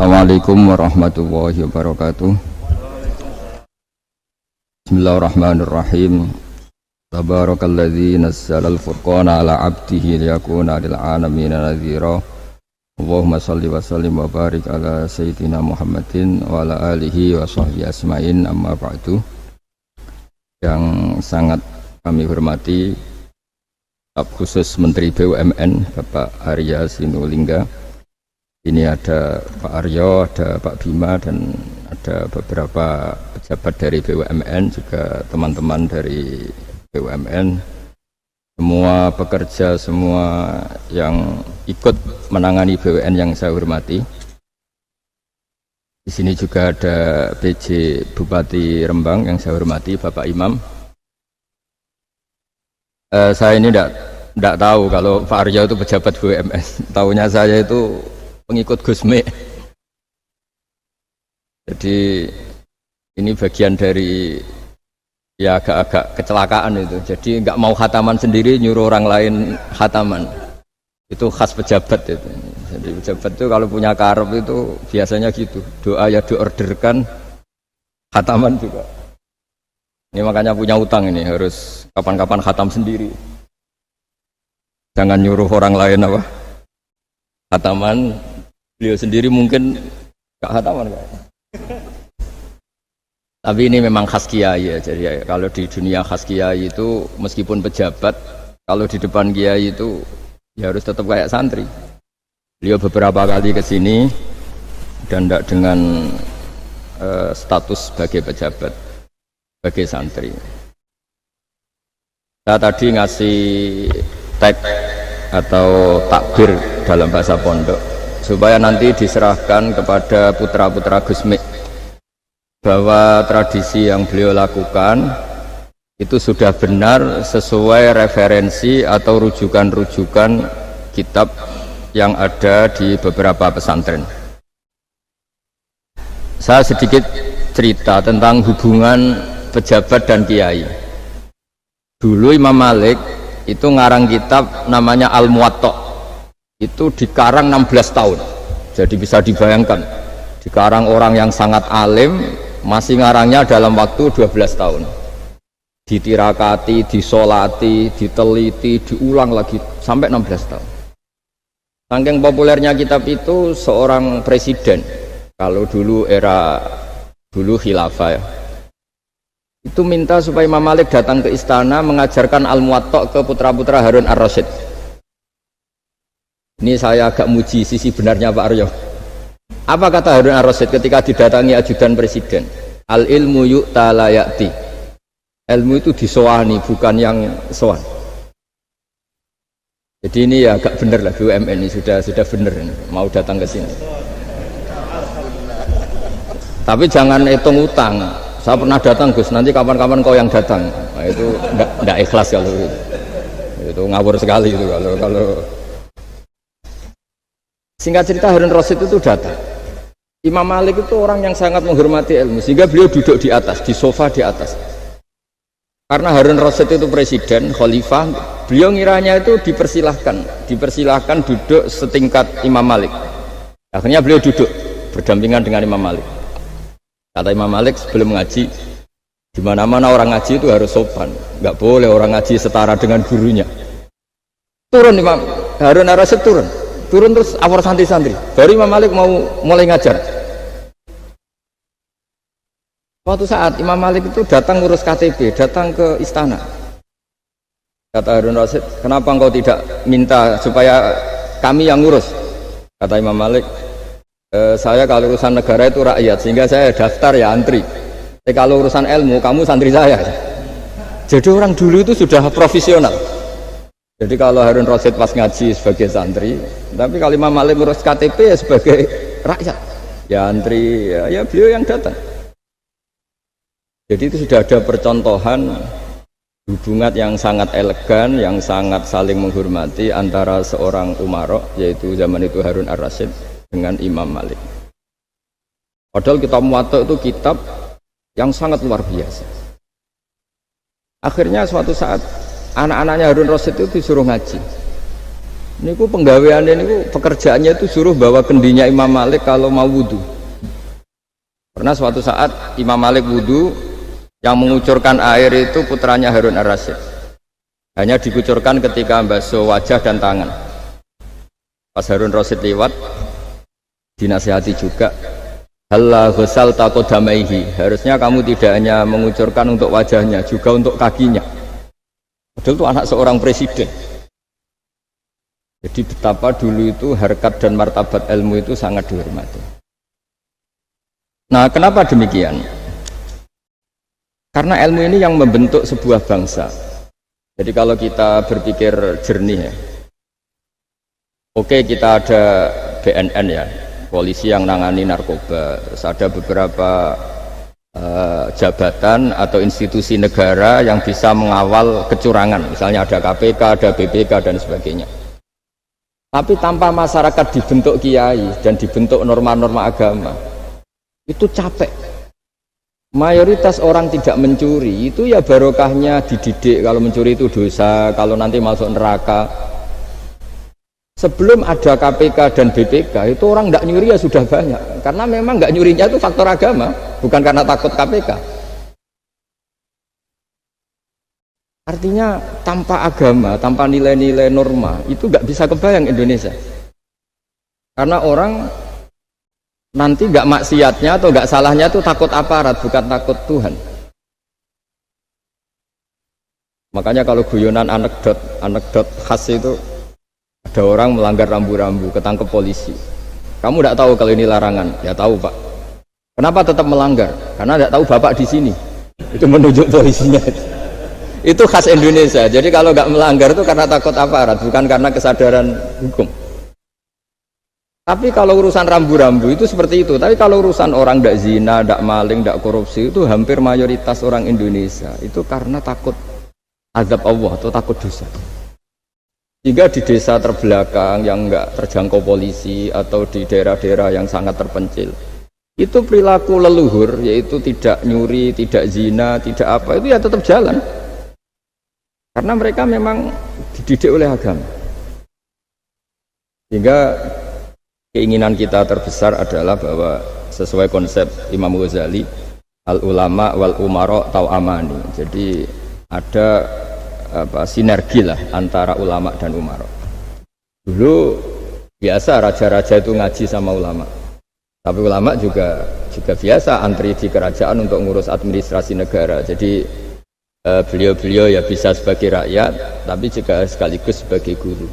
Assalamualaikum warahmatullahi wabarakatuh. Bismillahirrahmanirrahim. Tabarakalladzi nazzalal furqana ala 'abdihi liyakuna lil 'alamin nadhira. Allahumma shalli wa sallim wa barik ala sayyidina Muhammadin wa ala alihi wa sahbihi asma'in, amma ba'du. Yang sangat kami hormati Staf Khusus Menteri BUMN Bapak Arya Sinulinga. Ini ada Pak Aryo, ada Pak Bima, dan ada beberapa pejabat dari BUMN, juga teman-teman dari BUMN, semua pekerja, semua yang ikut menangani BUMN yang saya hormati. Di sini juga ada PJ Bupati Rembang yang saya hormati, Bapak Imam. Saya ini tidak tahu kalau Pak Aryo itu pejabat BUMN. Tahunya saya itu pengikut Gusme. Jadi ini bagian dari ya agak-agak kecelakaan itu. Jadi nggak mau khataman sendiri, nyuruh orang lain khataman. Itu khas pejabat itu. Jadi pejabat itu kalau punya karep itu biasanya gitu. Doa ya diorderkan, khataman juga. Ini makanya punya utang ini, harus kapan-kapan khatam sendiri. Jangan nyuruh orang lain apa khataman. Beliau sendiri mungkin gak khataman kayaknya. Tapi ini memang khas kiai ya. Jadi kalau di dunia khas kiai itu meskipun pejabat, kalau di depan kiai itu ya harus tetap kayak santri. Beliau beberapa kali ke sini dan tidak dengan status sebagai pejabat, sebagai santri. Saya tadi ngasih tag atau takbir dalam bahasa pondok supaya nanti diserahkan kepada putra-putra Gusmi bahwa tradisi yang beliau lakukan itu sudah benar sesuai referensi atau rujukan-rujukan kitab yang ada di beberapa pesantren. Saya sedikit cerita tentang hubungan pejabat dan kiai. Dulu Imam Malik itu ngarang kitab namanya Al-Muwatta. Itu dikarang 16 tahun. Jadi bisa dibayangkan, dikarang orang yang sangat alim, masih ngarangnya dalam waktu 12 tahun. Ditirakati, disolati, diteliti, diulang lagi sampai 16 tahun. Saking populernya kitab itu, seorang presiden, kalau dulu era khilafah ya, itu minta supaya Imam Malik datang ke istana mengajarkan Al-Muwatta ke putra-putra Harun Ar-Rasyid. Ini saya agak muji sisi benarnya Pak Aryo. Apa kata Harun Ar-Rasyid ketika didatangi ajudan presiden? Al-ilmu yu'ta la ya'ti. Ilmu itu disoani, bukan yang soan. Jadi ini ya agak benar lah, BUMN ini sudah benar ini, mau datang ke sini. Tapi jangan hitung utang. Saya pernah datang Gus, nanti kapan-kapan kau yang datang. Nah, itu enggak ikhlas kalau itu ngawur sekali itu kalau. Singkat cerita, Harun Rasyid itu datang. Imam Malik itu orang yang sangat menghormati ilmu, sehingga beliau duduk di atas, di sofa di atas. Karena Harun Rasyid itu presiden, khalifah, beliau ngiranya itu dipersilahkan duduk setingkat Imam Malik. Akhirnya beliau duduk berdampingan dengan Imam Malik. Kata Imam Malik sebelum ngaji, di mana-mana orang ngaji itu harus sopan, nggak boleh orang ngaji setara dengan gurunya. Turun Imam Harun Rasyid turun terus awal santri-santri. Baru Imam Malik mau mulai ngajar. Suatu saat Imam Malik itu datang ngurus KTP, datang ke istana. Kata Harun Rasyid, kenapa engkau tidak minta supaya kami yang ngurus? Kata Imam Malik, saya kalau urusan negara itu rakyat, sehingga saya daftar ya antri. Tapi kalau urusan ilmu, kamu santri saya. Jadi orang dulu itu sudah profesional. Jadi kalau Harun Rasyid pas ngaji sebagai santri, tapi kalau Imam Malik ngurus KTP ya sebagai rakyat, ya antri, ya beliau yang datang. Jadi itu sudah ada percontohan hubungan yang sangat elegan, yang sangat saling menghormati antara seorang umara, yaitu zaman itu Harun Ar-Rasyid, dengan Imam Malik. Padahal kitab Muwatta itu kitab yang sangat luar biasa. Akhirnya suatu saat anak-anaknya Harun Rasyid itu disuruh ngaji. Niku penggaweannya niku pekerjaannya itu suruh bawa kendinya Imam Malik kalau mau wudu. Pernah suatu saat Imam Malik wudu, yang mengucurkan air itu putranya Harun ar-Rasyid. Hanya dikucurkan ketika basuh wajah dan tangan. Pas Harun Rasyid lewat, dinasihati juga, halla ghusal taqaddamaihi, harusnya kamu tidak hanya mengucurkan untuk wajahnya, juga untuk kakinya. Padahal itu anak seorang presiden. Jadi betapa dulu itu harkat dan martabat ilmu itu sangat dihormati. Nah, kenapa demikian? Karena ilmu ini yang membentuk sebuah bangsa. Jadi kalau kita berpikir jernih ya, oke, kita ada BNN ya, polisi yang nangani narkoba, terus ada beberapa jabatan atau institusi negara yang bisa mengawal kecurangan, misalnya ada KPK, ada BPK dan sebagainya. Tapi tanpa masyarakat dibentuk kiai dan dibentuk norma-norma agama, itu capek. Mayoritas orang tidak mencuri, itu ya barokahnya dididik kalau mencuri itu dosa, kalau nanti masuk neraka. Sebelum ada KPK dan BPK, itu orang tidak nyuri ya sudah banyak. Karena memang nggak nyurinya itu faktor agama, bukan karena takut KPK. Artinya tanpa agama, tanpa nilai-nilai norma, itu nggak bisa kebayang Indonesia. Karena orang nanti nggak maksiatnya atau nggak salahnya itu takut aparat, bukan takut Tuhan. Makanya kalau guyonan anekdot khas itu, ada orang melanggar rambu-rambu, ketangkep polisi. Kamu tidak tahu kalau ini larangan? Ya tahu Pak. Kenapa tetap melanggar? Karena tidak tahu Bapak di sini. Itu menunjuk polisinya. Itu khas Indonesia. Jadi kalau nggak melanggar itu karena takut aparat, bukan karena kesadaran hukum. Tapi kalau urusan rambu-rambu itu seperti itu. Tapi kalau urusan orang tidak zina, tidak maling, tidak korupsi, itu hampir mayoritas orang Indonesia itu karena takut azab Allah atau takut dosa. Sehingga di desa terbelakang yang nggak terjangkau polisi atau di daerah-daerah yang sangat terpencil, itu perilaku leluhur, yaitu tidak nyuri, tidak zina, tidak apa, itu ya tetap jalan. Karena mereka memang dididik oleh agama. Sehingga keinginan kita terbesar adalah bahwa sesuai konsep Imam Ghazali, al-ulama wal umara tau'amani. Jadi ada sinergi lah antara ulama dan umara. Dulu biasa raja-raja itu ngaji sama ulama. Tapi ulama juga biasa antri di kerajaan untuk ngurus administrasi negara. Jadi beliau-beliau ya bisa sebagai rakyat, tapi juga sekaligus sebagai guru.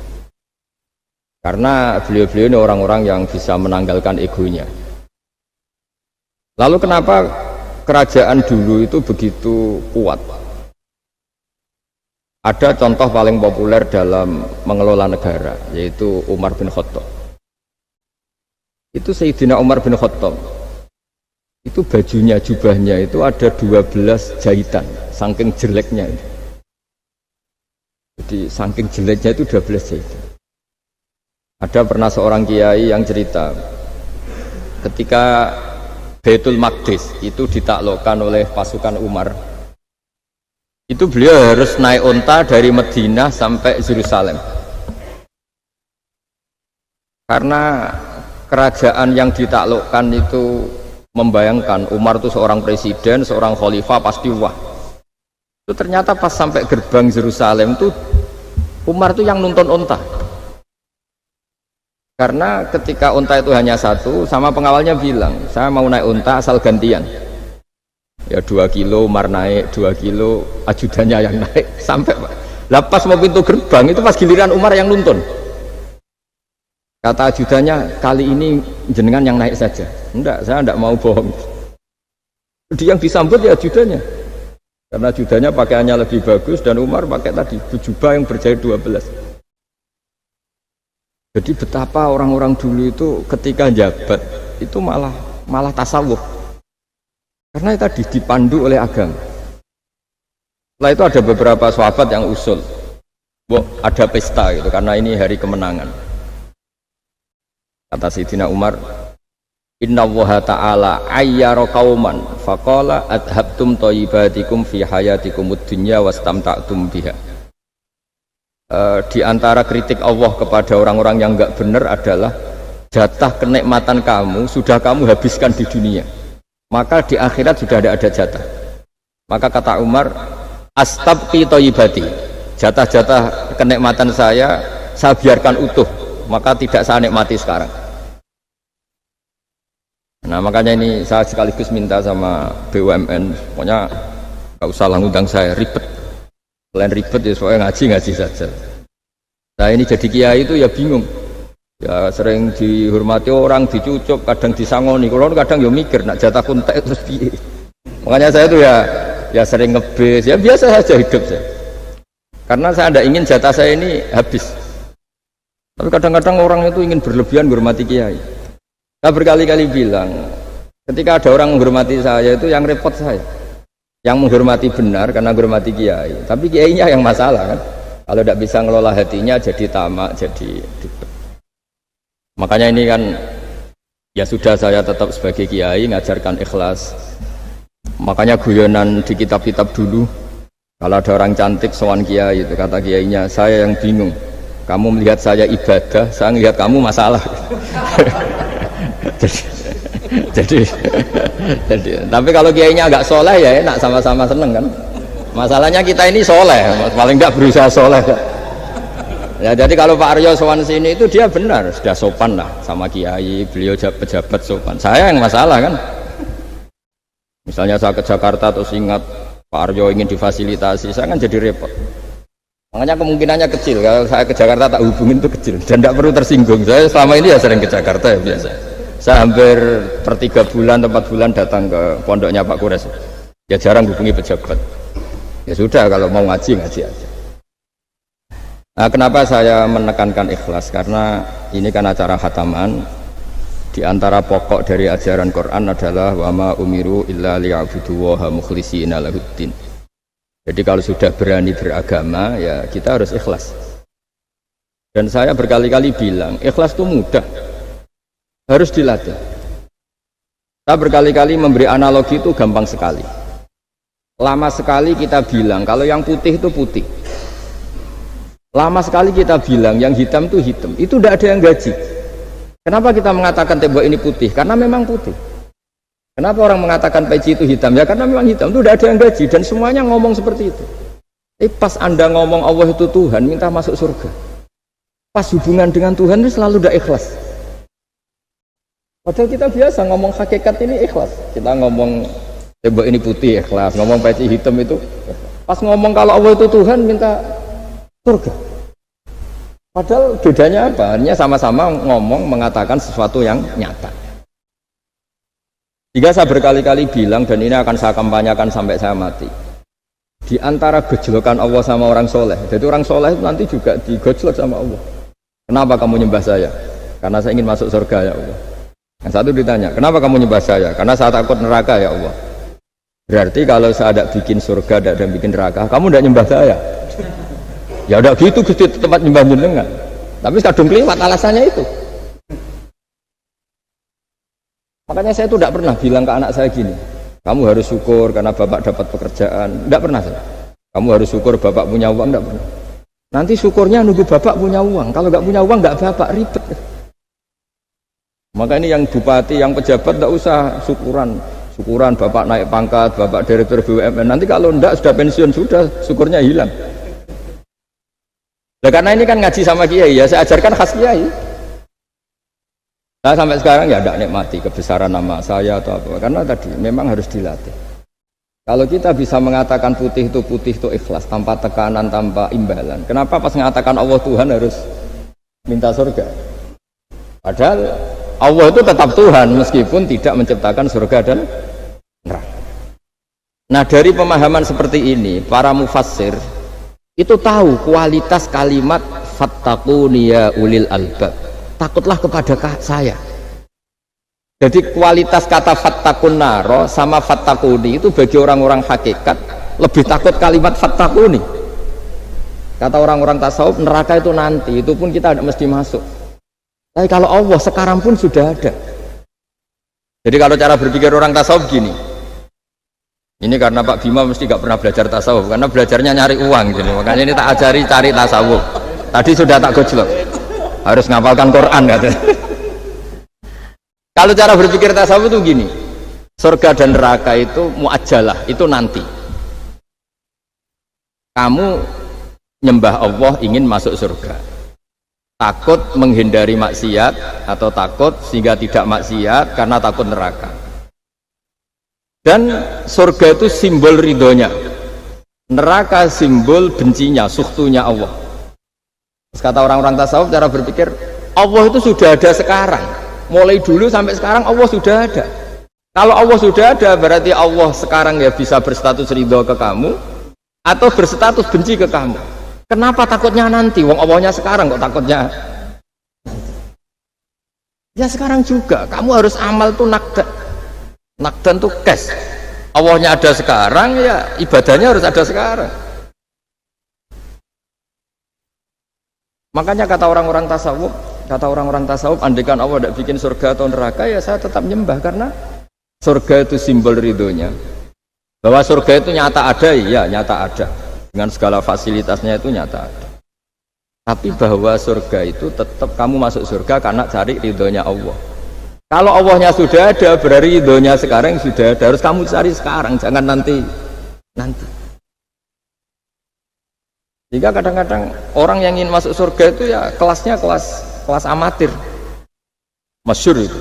Karena beliau-beliau ini orang-orang yang bisa menanggalkan egonya. Lalu kenapa kerajaan dulu itu begitu kuat? Ada contoh paling populer dalam mengelola negara, yaitu Umar bin Khattab. Itu Sayyidina Umar bin Khattab. Itu bajunya, jubahnya itu ada 12 jahitan, saking jeleknya itu. Jadi saking jeleknya itu 12 jahitan. Ada pernah seorang kiai yang cerita, ketika Baitul Maqdis itu ditaklukkan oleh pasukan Umar, itu beliau harus naik unta dari Madinah sampai Yerusalem. Karena kerajaan yang ditaklukkan itu membayangkan Umar itu seorang presiden, seorang khalifah, pasti wah. Itu ternyata pas sampai gerbang Yerusalem itu Umar itu yang nuntun unta. Karena ketika unta itu hanya satu, sama pengawalnya bilang, saya mau naik unta asal gantian. Ya 2 kilo Umar naik, 2 kilo ajudannya yang naik, sampai lepas mau pintu gerbang itu pas giliran Umar yang nuntun. Kata ajudannya, kali ini jenengan yang naik saja. Enggak, saya enggak mau bohong. Dia yang disambut ya ajudannya. Karena ajudannya pakaiannya lebih bagus dan Umar pakai tadi jubah yang berjahit 12. Jadi betapa orang-orang dulu itu ketika jabat itu malah tasawuf. Karena tadi dipandu oleh agama. Setelah itu ada beberapa sahabat yang usul, ada pesta gitu karena ini hari kemenangan. Kata Sayyidina Umar, Inna Allaha ta'ala ayyara qauman faqala adhabtum thayyibatikum fi hayatikumud dunya wastamta'tum biha. di antara kritik Allah kepada orang-orang yang enggak benar adalah jatah kenikmatan kamu sudah kamu habiskan di dunia, maka di akhirat sudah ada jatah. Maka kata Umar, astabqi thayyibati, jatah-jatah kenikmatan saya biarkan utuh, maka tidak saya nikmati sekarang. Nah makanya ini saya sekaligus minta sama BUMN, pokoknya gak usah ngundang saya, ribet. Selain ribet ya soalnya ngaji saja. Nah ini jadi kiai itu ya bingung, ya sering dihormati orang, dicucuk, kadang disangoni. Kalau kadang ya mikir, nak jatah kuntek terus piye. Makanya saya tuh ya sering ngebis, ya biasa saja hidup saya. Karena saya tidak ingin jatah saya ini habis. Tapi kadang-kadang orang itu ingin berlebihan menghormati kiai. Saya berkali-kali bilang, ketika ada orang menghormati saya itu yang repot saya. Yang menghormati benar karena menghormati kiai. Tapi kiainya yang masalah kan. Kalau tidak bisa ngelola hatinya jadi tamak, jadi ribet. Makanya ini kan ya sudah, saya tetap sebagai kiai ngajarkan ikhlas. Makanya guyonan di kitab-kitab dulu, kalau ada orang cantik sowan kiai itu kata kiainya, saya yang bingung, kamu melihat saya ibadah, saya melihat kamu masalah. jadi tapi kalau kiainya agak soleh ya enak, sama-sama seneng kan. Masalahnya kita ini soleh, paling enggak berusaha soleh ya. Jadi kalau Pak Aryo sowan sini itu dia benar, sudah sopan lah sama kiai, beliau pejabat sopan. Saya yang masalah kan. Misalnya saya ke Jakarta terus ingat Pak Aryo ingin difasilitasi, saya kan jadi repot. Makanya kemungkinannya kecil kalau saya ke Jakarta tak hubungin itu kecil dan tidak perlu tersinggung. Saya selama ini ya sering ke Jakarta ya biasa. Saya hampir per 3 bulan atau 4 bulan datang ke pondoknya Pak Kures. Ya jarang hubungi pejabat. Ya sudah, kalau mau ngaji aja. Nah, kenapa saya menekankan ikhlas? Karena ini kan acara khataman. Di antara pokok dari ajaran Quran adalah wa ma umiru illa liya'budullaha mukhlishina lahuddin. Jadi kalau sudah berani beragama ya kita harus ikhlas. Dan saya berkali-kali bilang ikhlas itu mudah, harus dilatih. Saya berkali-kali memberi analogi itu gampang sekali. Lama sekali kita bilang kalau yang putih itu putih. Lama sekali kita bilang yang hitam itu hitam. Itu tidak ada yang gaji. Kenapa kita mengatakan tembok ini putih? Karena memang putih. Kenapa orang mengatakan peci itu hitam? Ya karena memang hitam. Itu tidak ada yang gaji dan semuanya ngomong seperti itu. Pas Anda ngomong Allah itu Tuhan, minta masuk surga. Pas hubungan dengan Tuhan itu selalu tidak ikhlas. Padahal kita biasa ngomong hakikat ini ikhlas. Kita ngomong tembok ini putih ikhlas, ngomong peci hitam itu. Pas ngomong kalau Allah itu Tuhan, minta surga. Padahal bedanya apa? Hanya sama-sama ngomong mengatakan sesuatu yang nyata. Jika saya berkali-kali bilang dan ini akan saya kampanyakan sampai saya mati. Di antara gejolokan Allah sama orang soleh. Jadi orang soleh itu nanti juga digojlok sama Allah. Kenapa kamu nyembah saya? Karena saya ingin masuk surga ya Allah. Yang satu ditanya, kenapa kamu nyembah saya? Karena saya takut neraka ya Allah. Berarti kalau saya tidak bikin surga, tidak ada bikin neraka, kamu tidak nyembah saya. Ya udah gitu Gusti, tempat nyembah jenengan. Tapi kadung keliwat alasannya itu. Makanya saya itu tidak pernah bilang ke anak saya gini, kamu harus syukur karena bapak dapat pekerjaan. Tidak pernah saya. Kamu harus syukur bapak punya uang, tidak pernah. Nanti syukurnya nunggu bapak punya uang. Kalau nggak punya uang nggak bapak, ribet. Maka ini yang bupati, yang pejabat tidak usah syukuran bapak naik pangkat, bapak direktur BUMN. Nanti kalau tidak sudah pensiun sudah syukurnya hilang. Nah, karena ini kan ngaji sama kiai ya, saya ajarkan khas kiai. Nah sampai sekarang ya tidak nikmati kebesaran nama saya atau apa, karena tadi memang harus dilatih. Kalau kita bisa mengatakan putih itu ikhlas, tanpa tekanan, tanpa imbalan. Kenapa pas mengatakan Allah Tuhan harus minta surga? Padahal Allah itu tetap Tuhan meskipun tidak menciptakan surga dan neraka. Nah dari pemahaman seperti ini, para mufassir itu tahu kualitas kalimat fattaquni ya ulil albab, takutlah kepada saya. Jadi kualitas kata fattaqun naro sama fattaquni itu bagi orang-orang hakikat lebih takut kalimat fattaquni. Kata orang-orang tasawuf neraka itu nanti, itu pun kita tidak mesti masuk. Tapi kalau Allah sekarang pun sudah ada. Jadi kalau cara berpikir orang tasawuf gini, ini karena Pak Bima mesti gak pernah belajar tasawuf, karena belajarnya nyari uang gitu. Makanya ini tak ajari cari tasawuf. Tadi sudah tak gojlok. Harus ngapalkan Quran katanya. Kalau cara berpikir tasawuf itu gini. Surga dan neraka itu muajjalah, itu nanti. Kamu nyembah Allah ingin masuk surga. Takut menghindari maksiat atau takut sehingga tidak maksiat karena takut neraka. Dan surga itu simbol ridhonya, neraka simbol bencinya, sukhtunya Allah. Terus kata orang-orang tasawuf cara berpikir, Allah itu sudah ada sekarang, mulai dulu sampai sekarang Allah sudah ada. Kalau Allah sudah ada berarti Allah sekarang ya bisa berstatus ridho ke kamu atau berstatus benci ke kamu. Kenapa takutnya nanti? Wong Allahnya sekarang kok takutnya? Ya sekarang juga. Kamu harus amal tuh nakdan. Nakdan tuh cash. Allahnya ada sekarang, ya ibadahnya harus ada sekarang. Makanya kata orang-orang tasawuf, andaikan Allah tidak bikin surga atau neraka, ya saya tetap nyembah karena surga itu simbol ridhonya. Bahwa surga itu nyata ada, ya nyata ada. Dengan segala fasilitasnya itu nyata ada. Tapi bahwa surga itu tetap kamu masuk surga karena cari ridhonya Allah. Kalau Allahnya sudah ada, berarti ridhonya sekarang sudah ada. Harus kamu cari sekarang, jangan nanti. Jika kadang-kadang orang yang ingin masuk surga itu ya kelasnya kelas amatir. Masyhur itu.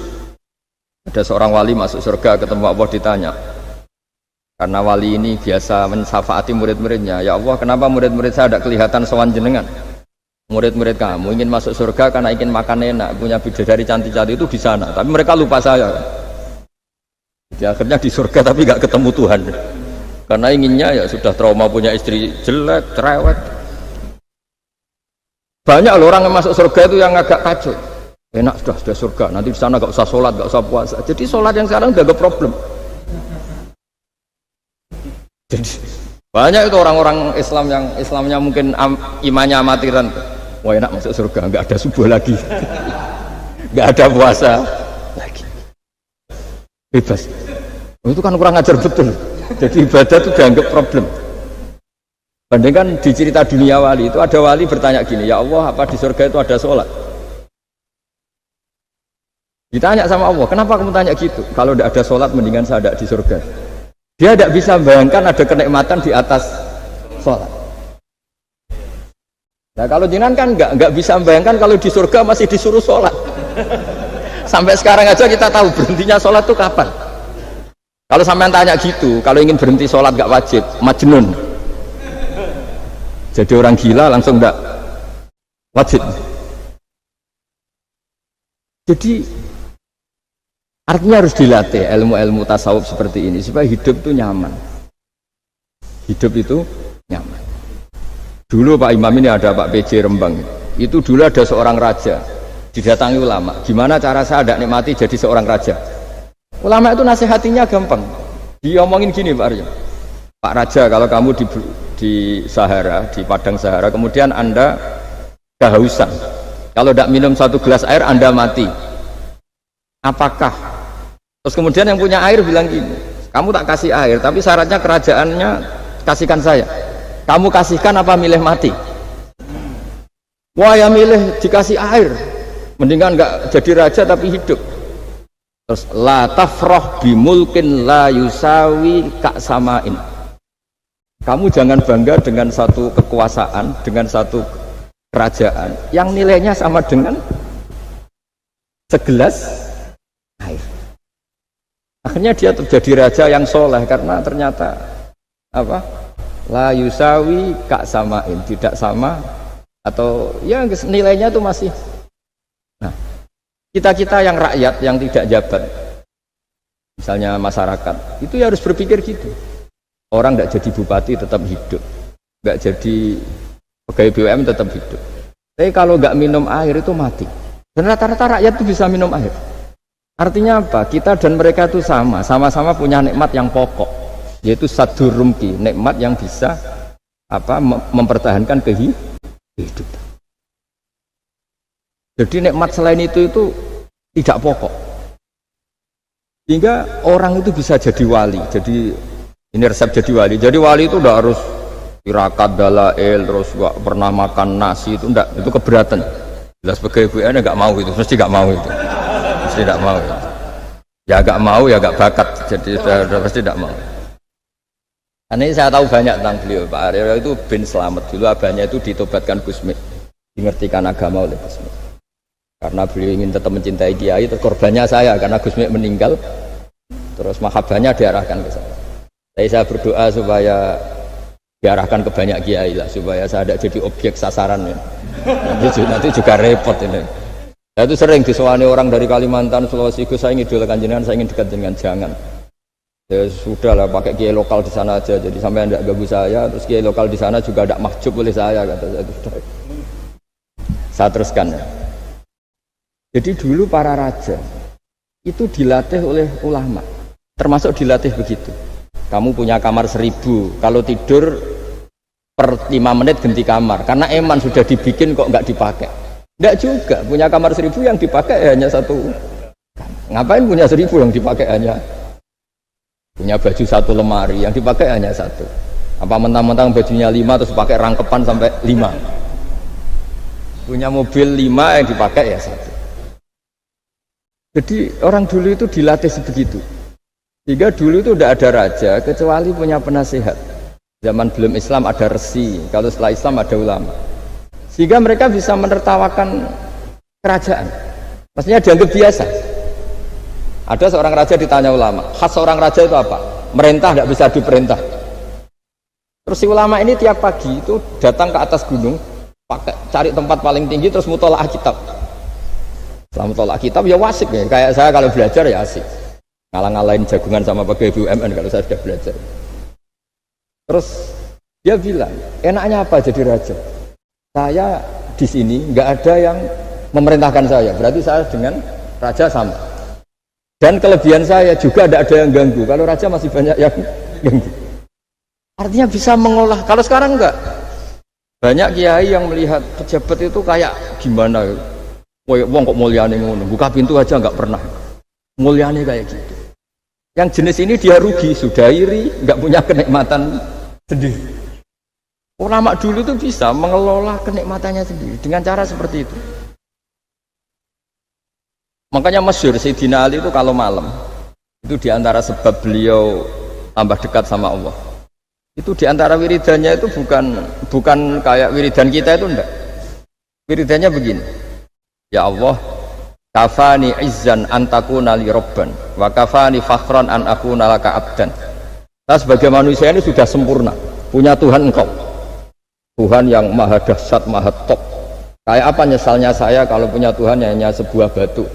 Ada seorang wali masuk surga ketemu Allah ditanya. Karena wali ini biasa mensyafaati murid-muridnya. Ya Allah, kenapa murid-murid saya tidak kelihatan sowan jenengan? Murid-murid kamu ingin masuk surga karena ingin makan enak, punya bidadari cantik-cantik itu di sana. Tapi mereka lupa saya. Jadi akhirnya di surga tapi nggak ketemu Tuhan. Karena inginnya ya sudah trauma punya istri jelek, cerewet. Banyak loh orang yang masuk surga itu yang agak kacau. Enak sudah surga, nanti di sana nggak usah sholat, nggak usah puasa. Jadi sholat yang sekarang udah gak problem. Jadi banyak itu orang-orang Islam yang Islamnya mungkin imannya amatiran. Wah enak masuk surga, nggak ada subuh lagi, nggak ada puasa lagi, bebas. Itu kan kurang ajar betul. Jadi ibadah itu dianggap problem. Bandingkan di cerita dunia wali itu ada wali bertanya gini, ya Allah apa di surga itu ada sholat? Ditanya sama Allah, kenapa kamu tanya gitu? Kalau tidak ada sholat mendingan saya ada di surga. Dia tidak bisa bayangkan ada kenikmatan di atas sholat. Nah kalau jenengan kan nggak bisa bayangkan kalau di surga masih disuruh sholat. Sampai sekarang aja kita tahu berhentinya sholat itu kapan. Kalau sampean tanya gitu, kalau ingin berhenti sholat nggak wajib, majnun. Jadi orang gila langsung nggak wajib. Jadi artinya harus dilatih ilmu-ilmu tasawuf seperti ini supaya hidup itu nyaman. Hidup itu nyaman. Dulu Pak Imam ini ada Pak PJ Rembang. Itu dulu ada seorang raja didatangi ulama. Gimana cara saya tidak nikmati jadi seorang raja? Ulama nasihatinya gampang. Diomongin gini Pak Arya. Pak Raja, kalau kamu di Sahara, di padang Sahara, kemudian Anda kehausan. Kalau tidak minum satu gelas air Anda mati. Apakah? Terus kemudian yang punya air bilang gini, kamu tak kasih air, tapi syaratnya kerajaannya kasihkan saya. Kamu kasihkan apa milih mati? Wah ya milih dikasih air, mendingan nggak jadi raja tapi hidup. Terus la tafroh bimulkin la yusawi kak samain. Kamu jangan bangga dengan satu kekuasaan, dengan satu kerajaan yang nilainya sama dengan segelas air. Akhirnya dia terjadi raja yang soleh karena ternyata apa? La yusawi kak samain, tidak sama atau ya nilainya itu masih. Nah, kita yang rakyat yang tidak jabat, misalnya masyarakat, itu ya harus berpikir gitu. Orang tidak jadi bupati tetap hidup, nggak jadi pegawai BUMN tetap hidup. Tapi kalau nggak minum air itu mati. Dan rata-rata rakyat itu bisa minum air. Artinya apa? Kita dan mereka itu sama-sama punya nikmat yang pokok, yaitu sadur rumki, nikmat yang bisa mempertahankan kehidupan. Jadi nikmat selain itu tidak pokok. Sehingga orang itu bisa jadi wali. Jadi ini resep jadi wali. Jadi wali itu udah harus tirakat dalail terus gak pernah makan nasi itu enggak, itu keberatan. Jelas sebagai ibu enggak mau itu, mesti enggak mau itu. Mesti enggak mau. Itu. Ya enggak mau ya enggak bakat, jadi sudah pasti enggak mau. Ini saya tahu banyak tentang beliau. Pak Aryo itu bin Slamet dulu abahnya itu ditobatkan Gusmi, dimengertikan agama oleh Gusmi. Karena beliau ingin tetap mencintai Kiai, terus korbannya saya karena Gusmi meninggal, terus mahabbahnya diarahkan ke saya. Jadi saya berdoa supaya diarahkan ke banyak Kiai lah, supaya saya tidak jadi objek sasaran ya. Nanti juga repot ini. Saya itu sering disewani orang dari Kalimantan, Sulawesi, saya ingin idolakan jenengan, saya ingin dekat dengan jangan. Ya sudah lah, pakai kiai lokal di sana aja, jadi sampai tidak ganggu saya, terus kiai lokal di sana juga tidak mahjub oleh saya, kata saya. Saya teruskan ya. Jadi dulu para raja itu dilatih oleh ulama, termasuk dilatih begitu. Kamu punya kamar 1000, kalau tidur per 5 menit ganti kamar, karena eman sudah dibikin kok nggak dipakai. Tidak juga, punya kamar 1000 yang dipakai hanya satu. Ngapain punya 1000 yang dipakai hanya? Punya baju satu lemari yang dipakai hanya satu. Apa mentang-mentang bajunya 5 terus pakai rangkepan sampai 5. Punya mobil 5 yang dipakai ya satu. Jadi orang dulu itu dilatih sebegitu. Sehingga dulu itu tidak ada raja kecuali punya penasihat. Zaman belum Islam ada resi, kalau setelah Islam ada ulama. Sehingga mereka bisa menertawakan kerajaan. Maksudnya dianggap biasa. Ada seorang raja ditanya ulama, khas seorang raja itu apa? Merintah tidak bisa diperintah. Terus si ulama ini tiap pagi itu datang ke atas gunung, cari tempat paling tinggi terus mutola'ah kitab. Setelah mutola'ah kitab ya wasik ya, kayak saya kalau belajar ya asik. Ngalah-ngalahin jagungan sama pegawai BUMN kalau saya sudah belajar. Terus dia bilang, enaknya apa jadi raja? Saya di sini nggak ada yang memerintahkan saya, berarti saya dengan raja sama. Dan kelebihan saya juga tidak ada yang ganggu. Kalau raja masih banyak yang ganggu. Artinya bisa mengolah. Kalau sekarang enggak. Banyak kiai yang melihat pejabat itu kayak gimana? Wong kok mulyane ngono. Buka pintu aja enggak pernah. Mulyane kayak gitu. Yang jenis ini dia rugi, sudah iri, enggak punya kenikmatan sendiri. Ulama dulu itu bisa mengelola kenikmatannya sendiri dengan cara seperti itu. Makanya masyhur Sayyidina Ali itu kalau malam itu diantara sebab beliau tambah dekat sama Allah. Itu diantara wiridannya itu bukan kayak wiridan kita itu enggak. Wiridannya begini. Ya Allah, kafani izzan an takuna li rabban wa kafani fakhran an akuna laka abdan. Kita sebagai manusia ini sudah sempurna, punya Tuhan engkau. Tuhan yang maha dahsyat, maha top. Kayak apa nyesalnya saya kalau punya Tuhan hanya sebuah batu.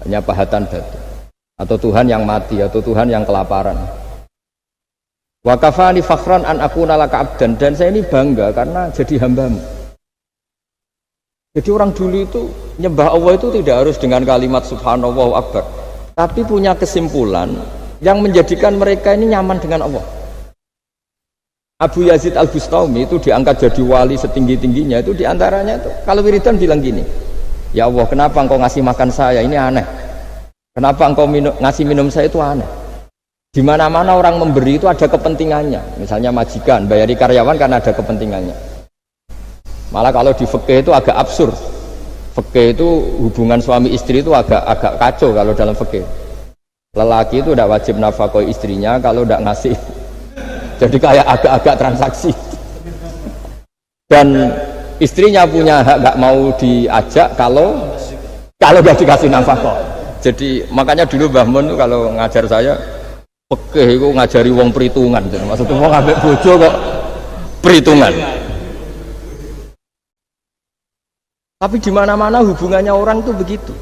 Hanya pahatan batu, atau Tuhan yang mati, atau Tuhan yang kelaparan. Wa kafani fakhran an akuna laka abdan, dan saya ini bangga karena jadi hambamu. Jadi orang dulu itu nyembah Allah itu tidak harus dengan kalimat subhanallah akbar, tapi punya kesimpulan yang menjadikan mereka ini nyaman dengan Allah. Abu Yazid Al-Bustami itu diangkat jadi wali setinggi-tingginya, itu diantaranya itu kalau wiridan bilang gini, ya Allah, kenapa engkau ngasih makan saya? Ini aneh. Kenapa engkau ngasih minum saya? Itu aneh. Di mana-mana orang memberi itu ada kepentingannya. Misalnya majikan, bayari karyawan karena ada kepentingannya. Malah kalau di fikih itu agak absurd. Fikih itu hubungan suami istri itu agak kacau kalau dalam fikih. Lelaki itu tidak wajib nafkah istrinya kalau tidak ngasih. Jadi kayak agak-agak transaksi. Dan istrinya punya hak nggak mau diajak kalau nggak dikasih nafkah. Jadi makanya dulu Mbah Mun tuh kalau ngajar saya fikih itu ngajari wong perhitungan. Jadi maksudnya wong ambek bojo kok perhitungan. Tapi di mana-mana hubungannya orang tuh begitu.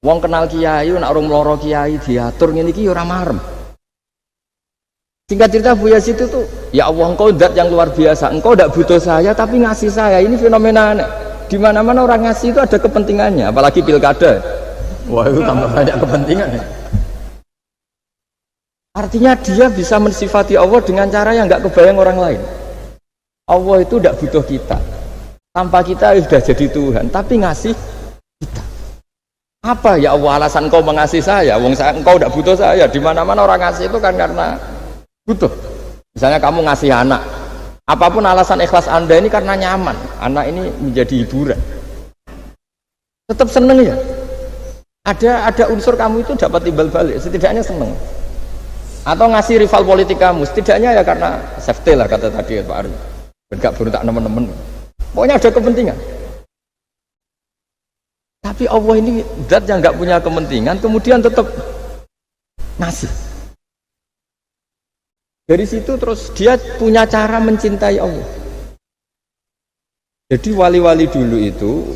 Wong kenal kiai, nak orang meloro kiai diatur ngene iki ora marem. Singkat cerita Bu Yazid itu ya Allah, engkau zat yang luar biasa, engkau tidak butuh saya tapi ngasih saya. Ini fenomena aneh. Di mana-mana orang ngasih itu ada kepentingannya, apalagi pilkada. Wah, itu tambah banyak kepentingan. Artinya dia bisa mensifati Allah dengan cara yang nggak kebayang orang lain. Allah itu tidak butuh kita. Tanpa kita sudah jadi Tuhan, tapi ngasih kita. Apa ya Allah alasan engkau mengasihi saya? Wong saya engkau tidak butuh saya. Di mana-mana orang ngasih itu kan karena butuh. Misalnya kamu ngasih anak, apapun alasan ikhlas Anda ini karena nyaman, anak ini menjadi hiburan, tetap seneng ya. Ada unsur kamu itu dapat timbal balik, setidaknya seneng. Atau ngasih rival politik kamu, setidaknya ya karena safety lah kata tadi Pak Ari. Bergak berontak teman-teman. Pokoknya ada kepentingan. Tapi Allah ini zat yang nggak punya kepentingan, kemudian tetap ngasih. Dari situ terus dia punya cara mencintai Allah. Jadi wali-wali dulu itu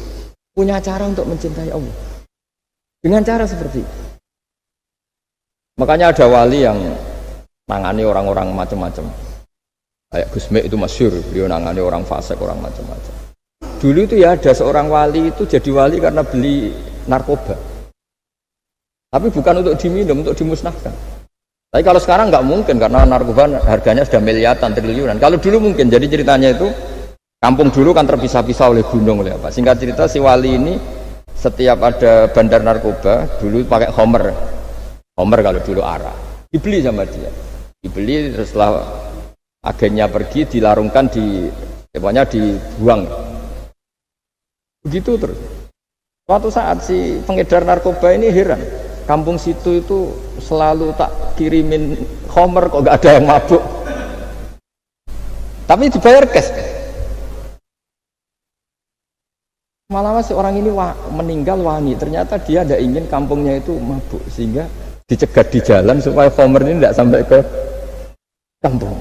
punya cara untuk mencintai Allah. Dengan cara seperti itu. Makanya ada wali yang nangani orang-orang macam-macam. Kayak Gusme itu masyhur, beliau nangani orang fasik, orang macam-macam. Dulu itu ya ada seorang wali itu jadi wali karena beli narkoba. Tapi bukan untuk diminum, untuk dimusnahkan. Tapi kalau sekarang nggak mungkin karena narkoba harganya sudah miliaran, triliunan. Kalau dulu mungkin. Jadi ceritanya itu kampung dulu kan terpisah-pisah oleh gunung, oleh apa. Singkat cerita si wali ini setiap ada bandar narkoba dulu pakai Homer kalau dulu arak dibeli sama dia, dibeli terus setelah agennya pergi dilarungkan pokoknya dibuang begitu terus. Suatu saat si pengedar narkoba ini heran, kampung situ itu selalu tak kirimin Homer kok gak ada yang mabuk, tapi dibayar cash. Malah si orang ini meninggal wani, ternyata dia tidak ingin kampungnya itu mabuk sehingga dicegat di jalan supaya Homer ini tidak sampai ke kampung.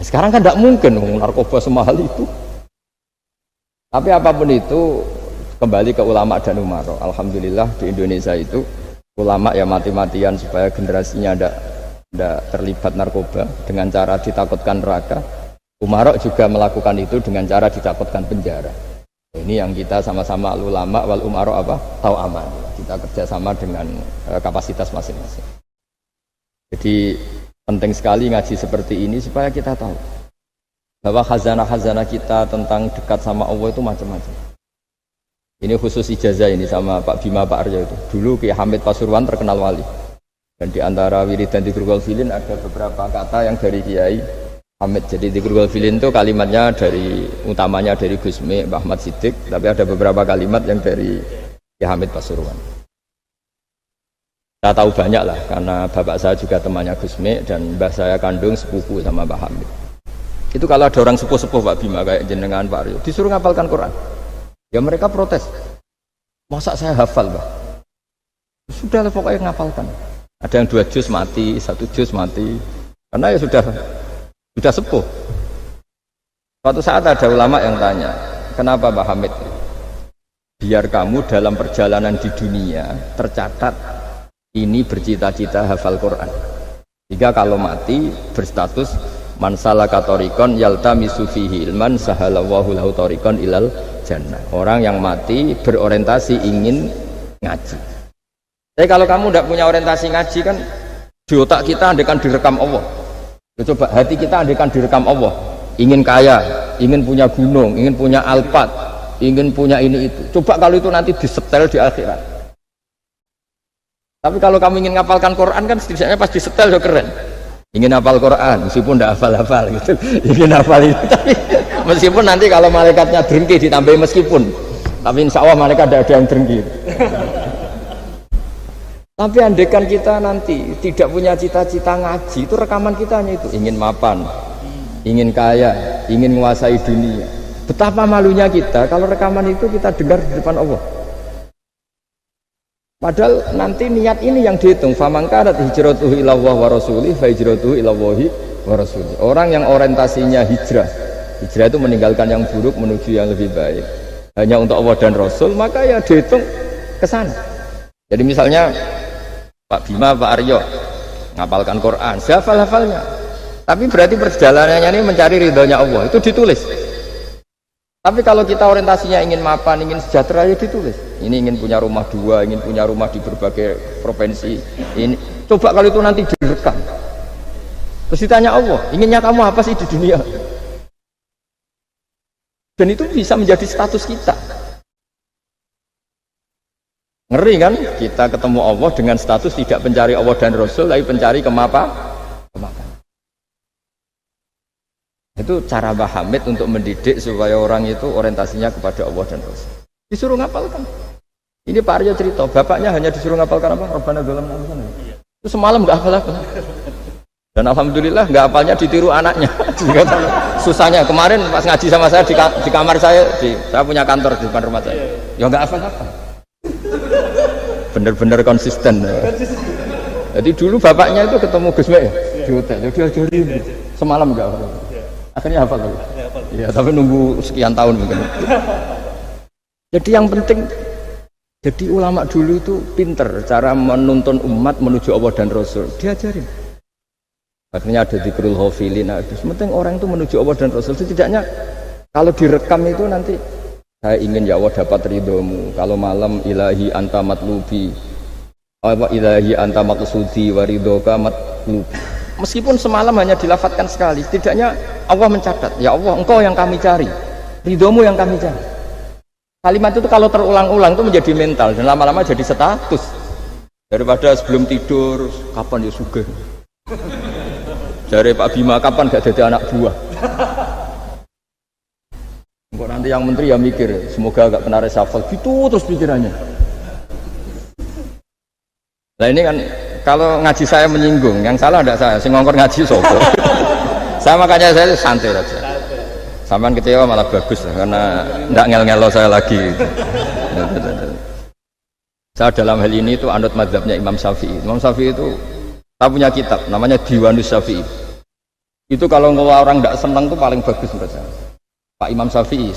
Sekarang kan tidak mungkin narkoba semahal itu. Tapi apapun itu kembali ke ulama dan umaro. Alhamdulillah di Indonesia itu ulama ya mati-matian supaya generasinya tidak terlibat narkoba dengan cara ditakutkan neraka. Umaro juga melakukan itu dengan cara ditakutkan penjara. Ini yang kita sama-sama ulama wal umaro tahu aman. Kita kerjasama dengan kapasitas masing-masing. Jadi penting sekali ngaji seperti ini supaya kita tahu bahwa khazanah-khazanah kita tentang dekat sama Allah itu macam-macam. Ini khusus ijazah ini sama Pak Bima Pak Aryo itu. Dulu Ki Hamid Pasuruan terkenal wali. Dan di antara wiridan Dzikrul Filin ada beberapa kata yang dari Kiai Hamid. Jadi Dzikrul Filin itu kalimatnya utamanya dari Gusme Mbah Ahmad Siddiq, tapi ada beberapa kalimat yang dari Ki Hamid Pasuruan. Saya tahu banyak lah karena bapak saya juga temannya Gusme dan mbah saya kandung sepupu sama Mbah Hamid. Itu kalau ada orang sepuh-sepuh Pak Bima kayak jenengan Pak Aryo disuruh ngapalkan Quran, ya mereka protes. Masa saya hafal Mbah? Sudah lah pokoknya ngapalkan. Ada yang 2 juz mati, 1 juz mati, karena ya sudah sepuh. Suatu saat ada ulama yang tanya, kenapa Pak Hamid? Biar kamu dalam perjalanan di dunia tercatat ini bercita-cita hafal Quran. Jika kalau mati berstatus man salaka thoriqan yaltamisu fihi ilman sahalallahu lahu thoriqan ilal jannah. Orang yang mati berorientasi ingin ngaji. Tapi kalau kamu tidak punya orientasi ngaji kan di otak kita andaikan direkam Allah. Coba hati kita andaikan direkam Allah, ingin kaya, ingin punya gunung, ingin punya Alphard, ingin punya ini itu. Coba kalau itu nanti disetel di akhirat. Tapi kalau kamu ingin ngapalkan Quran kan setidaknya pas disetel udah keren. Ingin hafal Quran meskipun tidak hafal-hafal gitu. Ingin hafal itu tapi meskipun nanti kalau malaikatnya drengki ditambahin meskipun. Tapi insya Allah malaikat tidak ada yang drengki. Tapi andaikan kita nanti tidak punya cita-cita ngaji, itu rekaman kita hanya itu, ingin mapan, ingin kaya, ingin menguasai dunia. Betapa malunya kita kalau rekaman itu kita dengar di depan Allah. Padahal nanti niat ini yang dihitung. Faman kanat hijratuhu ilallah wa rasulih fa hijratuhu ilallahi wa rasulih. Orang yang orientasinya hijrah itu meninggalkan yang buruk menuju yang lebih baik, hanya untuk Allah dan Rasul, maka ya dihitung ke sana. Jadi misalnya Pak Bima, Pak Aryo ngapalkan Quran, hafal-hafalnya. Tapi berarti perjalanannya ini mencari ridhonya Allah, itu ditulis. Tapi kalau kita orientasinya ingin mapan, ingin sejahtera, ya ditulis. Ini ingin punya rumah 2, ingin punya rumah di berbagai provinsi. Ini coba kalau itu nanti direkam. Terus ditanya Allah, inginnya kamu apa sih di dunia? Dan itu bisa menjadi status kita. Ngeri kan? Kita ketemu Allah dengan status tidak pencari Allah dan Rasul, tapi pencari kemapan. Itu cara Mbah Hamid untuk mendidik supaya orang itu orientasinya kepada Allah dan Rasul. Disuruh ngapalkan. Ini Pak Aryo cerita, bapaknya hanya disuruh ngapalkan apa? Rabbana dzalamna anfusana. Itu semalam nggak hafal-hafal. Dan alhamdulillah nggak hafalnya ditiru anaknya. Susahnya kemarin pas ngaji sama saya di kamar saya, saya punya kantor di depan rumah saya. Ya nggak hafal-hafal. Bener-bener konsisten. Jadi dulu bapaknya itu ketemu Gus Mek di hotel, dia ajarin semalam nggak hafal. Akhirnya hafal tuh. Iya, tapi nunggu sekian tahun mungkin. Jadi yang penting, jadi ulama dulu itu pinter cara menuntun umat menuju Allah dan Rasul. Diajarin. Akhirnya ada dzikrul ghafilin. Penting orang itu menuju Allah dan Rasul. Setidaknya kalau direkam itu nanti saya ingin ya Allah dapat ridhomu. Kalau malam ilahi anta matlubi, ilahi anta maqsudi wa ridhoka matlubi. Meskipun semalam hanya dilafatkan sekali, setidaknya Allah mencatat, ya Allah engkau yang kami cari, ridhomu yang kami cari. Kalimat itu kalau terulang-ulang itu menjadi mental dan lama-lama jadi status. Daripada sebelum tidur, kapan ya sugih. Jare Pak Bima kapan gak jadi anak buah. Engkau nanti yang menteri ya mikir, semoga gak kena reshuffle, gitu terus pikirannya. Nah ini kan kalau ngaji saya menyinggung, yang salah tidak saya, sing ngongkor ngaji sopo. Saya makanya saya santai aja. Sampean kecewa malah bagus karena tidak ngel-ngelo saya lagi. Saya dalam hal ini itu anut mazhabnya Imam Syafi'i. Imam Syafi'i itu saya punya kitab namanya Diwanus Syafi'i. Itu kalau orang tidak senang itu paling bagus menurut saya. Pak Imam Syafi'i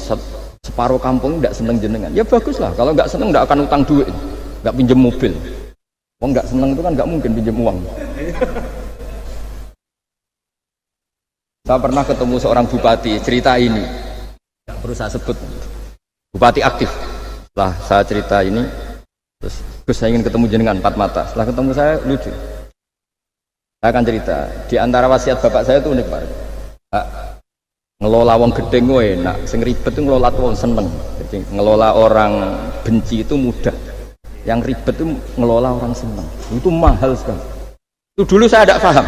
separuh kampung tidak senang jenengan. Ya bagus lah. Kalau nggak senang tidak akan utang duit, nggak pinjam mobil. Wong nggak seneng itu kan nggak mungkin pinjam uang. Saya pernah ketemu seorang bupati cerita ini, nggak perlu saya sebut. Bupati aktif. Setelah saya cerita ini, terus saya ingin ketemu jenengan empat mata. Setelah ketemu saya lucu. Saya akan cerita. Di antara wasiat bapak saya itu unik Pak. Ngelola wong gedeng enak, sing ribet itu ngelola wong seneng. Jadi ngelola orang benci itu mudah. Yang ribet itu ngelola orang senang, itu mahal sekali. Itu dulu saya tidak paham.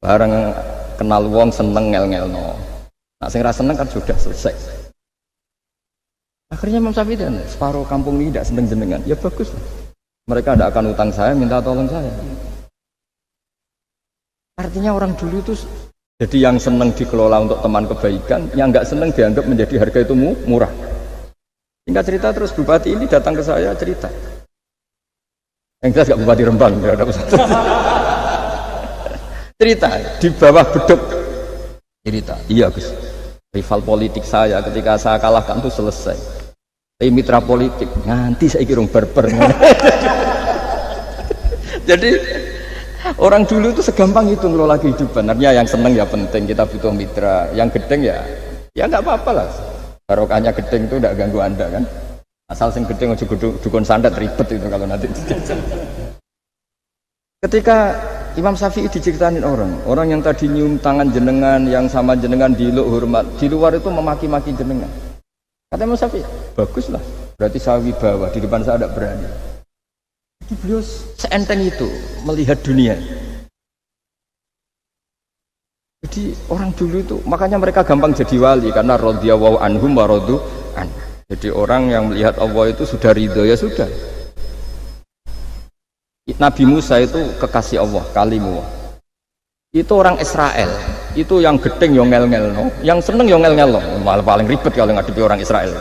Bareng kenal wong seneng ngel-ngelno. Nah sing ra seneng kan sudah selesai. Akhirnya Imam Syafi'i dan separuh kampung ini tidak seneng jenengan. Ya bagus lah. Mereka tidak akan utang saya, minta tolong saya. Artinya orang dulu itu jadi yang seneng dikelola untuk teman kebaikan, yang nggak seneng dianggap menjadi harga itu murah. Singkat cerita terus bupati ini datang ke saya cerita. Yang jelas gak bupati Rembang, ya ada cerita di bawah beduk. Cerita, iya Gus. Rival politik saya ketika saya kalahkan itu selesai. Tapi mitra politik nganti saya kira berber. Jadi orang dulu itu segampang itu ngelola kehidupan. Artinya yang seneng ya penting, kita butuh mitra. Yang gedeng ya nggak apa-apa lah. Barokahnya gedeng itu tidak ganggu anda kan. Asal sing gedeng aja dukun santet ribet itu kalau nanti dijajal. Ketika Imam Syafi'i diceritain orang yang tadi nyium tangan jenengan, yang sama jenengan diluk hormat, di luar itu memaki-maki jenengan. Kata Imam Syafi'i, baguslah. Berarti saya wibawa, di depan saya tidak berani. Jadi beliau seenteng itu melihat dunia. Jadi orang dulu itu makanya mereka gampang jadi wali karena radhiyallahu anhum wa radu an. Jadi orang yang melihat Allah itu sudah ridho ya sudah. Nabi Musa itu kekasih Allah, kalimullah. Itu orang Israel, itu yang gedeng yang ngel-ngel, yang seneng yang ngel-ngel, malah paling ribet kalau ngadepi orang Israel.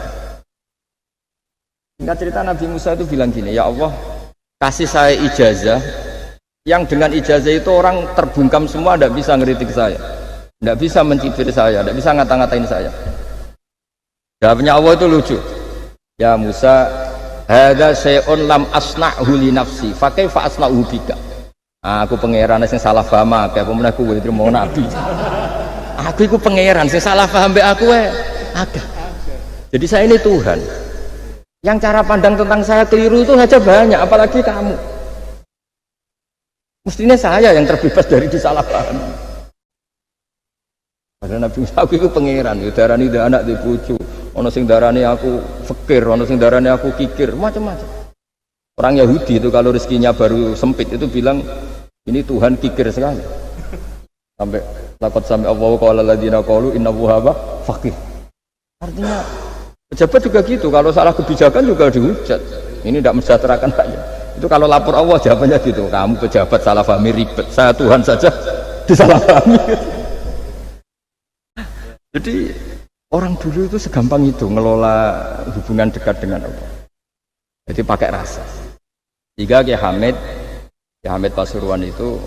Singkat cerita Nabi Musa itu bilang gini, ya Allah kasih saya ijazah. Yang dengan ijazah itu orang terbungkam semua, tidak bisa ngeritik saya, tidak bisa mencibir saya, tidak bisa ngata-ngatain saya. Jawabnya Allah itu lucu. Ya Musa, hadza syai'un lam asna'hu li nafsi, fa kaifa asna'hu bika. Aku pangeran sing salah paham akeh, apa meneh kowe mau nabi. Aku iku pangeran sing salah paham mbek aku akeh. Jadi saya ini Tuhan. Yang cara pandang tentang saya keliru itu saja banyak, apalagi kamu. Mestinya saya yang terbebas dari disalahpahami. Padahal Nabi Musa aku itu pangeran, ya darani anak di bojo, ono sing darani aku fakir, ono sing darani aku kikir, macam-macam. Orang Yahudi itu kalau rezekinya baru sempit itu bilang ini Tuhan kikir sekali. Sampai Laqad sami Allahu qala alladziina qalu innallaha faqir. Artinya pejabat juga gitu, kalau salah kebijakan juga dihujat. Ini tidak mensejahterakan rakyat. Itu kalau lapor Allah jawabannya gitu, kamu pejabat salah pahami ribet, saya Tuhan saja disalahpahami. Jadi orang dulu itu segampang itu ngelola hubungan dekat dengan Allah. Jadi pakai rasa. Jika Ki Hamid Pasuruan itu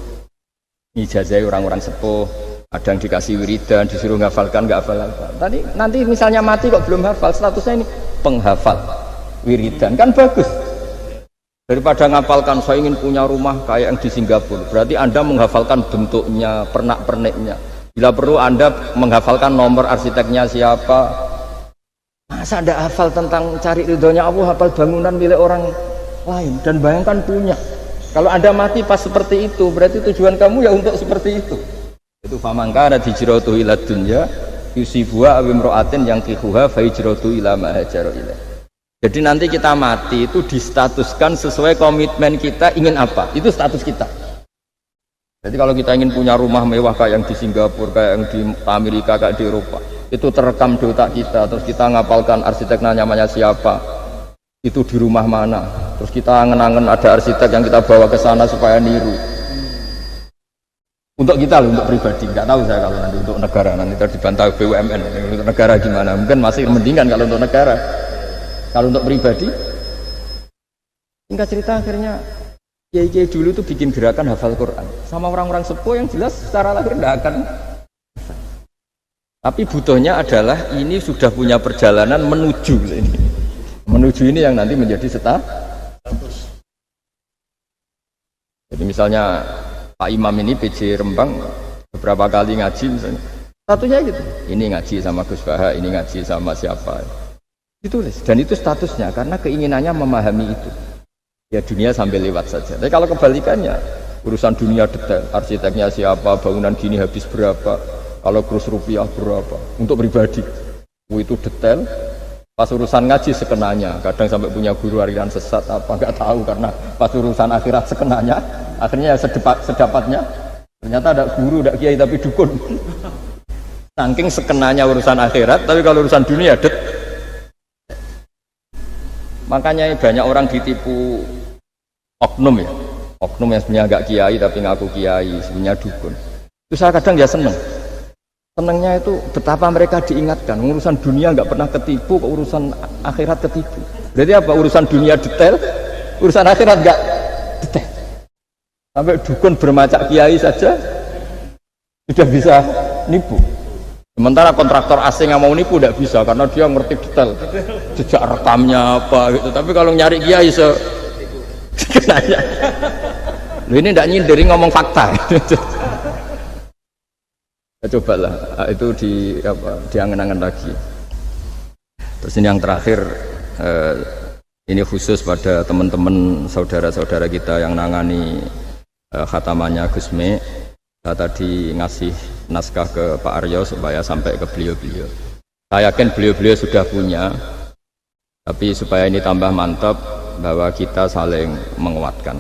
ngijazai orang-orang sepuh, ada yang dikasih wiridan, disuruh ngafalkan, nggak hafal-hafal. Tadi nanti misalnya mati kok belum hafal, statusnya ini penghafal wiridan, kan bagus. Daripada ngapalkan, saya ingin punya rumah kayak yang di Singapura. Berarti Anda menghafalkan bentuknya, pernak-perniknya. Bila perlu Anda menghafalkan nomor arsiteknya siapa. Masa Anda hafal tentang cari ridhonya Allah, hafal bangunan milik orang lain. Dan bayangkan punya. Kalau Anda mati pas seperti itu, berarti tujuan kamu ya untuk seperti itu. Itu famangkana hijratuhu ila dunya yusibuha aw imra'atin yang kihuha fa hijratuhu ila ma hajara ilaih. Jadi nanti kita mati itu distatuskan sesuai komitmen kita ingin apa, itu status kita. Jadi kalau kita ingin punya rumah mewah kayak yang di Singapura, kayak yang di Amerika, kayak di Eropa, itu terekam di otak kita. Terus kita ngapalkan arsiteknya namanya siapa, itu di rumah mana. Terus kita angen-angen ada arsitek yang kita bawa ke sana supaya niru. Untuk kita loh, untuk pribadi, nggak tahu saya kalau nanti untuk negara, nanti dibantah BUMN. Untuk negara gimana? Mungkin masih mendingan kalau untuk negara. Kalau untuk pribadi, singkat cerita akhirnya kiai-kiai dulu itu bikin gerakan hafal Quran sama orang-orang sepuh yang jelas secara lahir tidak akan. Tapi butuhnya adalah ini sudah punya perjalanan menuju ini. Menuju ini yang nanti menjadi status. Jadi misalnya Pak Imam ini PJ Rembang beberapa kali ngaji misalnya, statusnya gitu. Ini ngaji sama Gus Baha, ini ngaji sama siapa. Ditulis, dan itu statusnya karena keinginannya memahami itu. Ya dunia sambil lewat saja. Tapi kalau kebalikannya, urusan dunia detail, arsiteknya siapa, bangunan gini habis berapa, kalau kurs rupiah berapa, untuk pribadi, itu detail. Pas urusan ngaji sekenanya, kadang sampai punya guru aliran sesat apa nggak tahu, karena pas urusan akhirat sekenanya, akhirnya sedapatnya, ternyata ada guru, ada kiai tapi dukun. Saking sekenanya urusan akhirat, tapi kalau urusan dunia detail. Makanya banyak orang ditipu oknum ya, oknum yang sebenarnya agak kiai tapi ngaku kiai, sebenarnya dukun. Itu saya kadang ya senengnya itu betapa mereka diingatkan urusan dunia nggak pernah ketipu, kok urusan akhirat ketipu. Berarti apa? Urusan dunia detail, urusan akhirat nggak detail. Sampai dukun bermacak kiai saja sudah bisa nipu. Sementara kontraktor asing yang mau nipu tidak bisa karena dia ngerti detail jejak rekamnya apa gitu. Tapi kalau nyari kiai sekenanya, lu ini tidak nyindiri ngomong fakta. Ya, cobalah itu diangen-angen lagi. Terus ini yang terakhir, ini khusus pada teman-teman saudara-saudara kita yang nangani khatamannya Gusme. Saya tadi ngasih naskah ke Pak Aryo supaya sampai ke beliau-beliau. Saya yakin beliau-beliau sudah punya, tapi supaya ini tambah mantap bahwa kita saling menguatkan.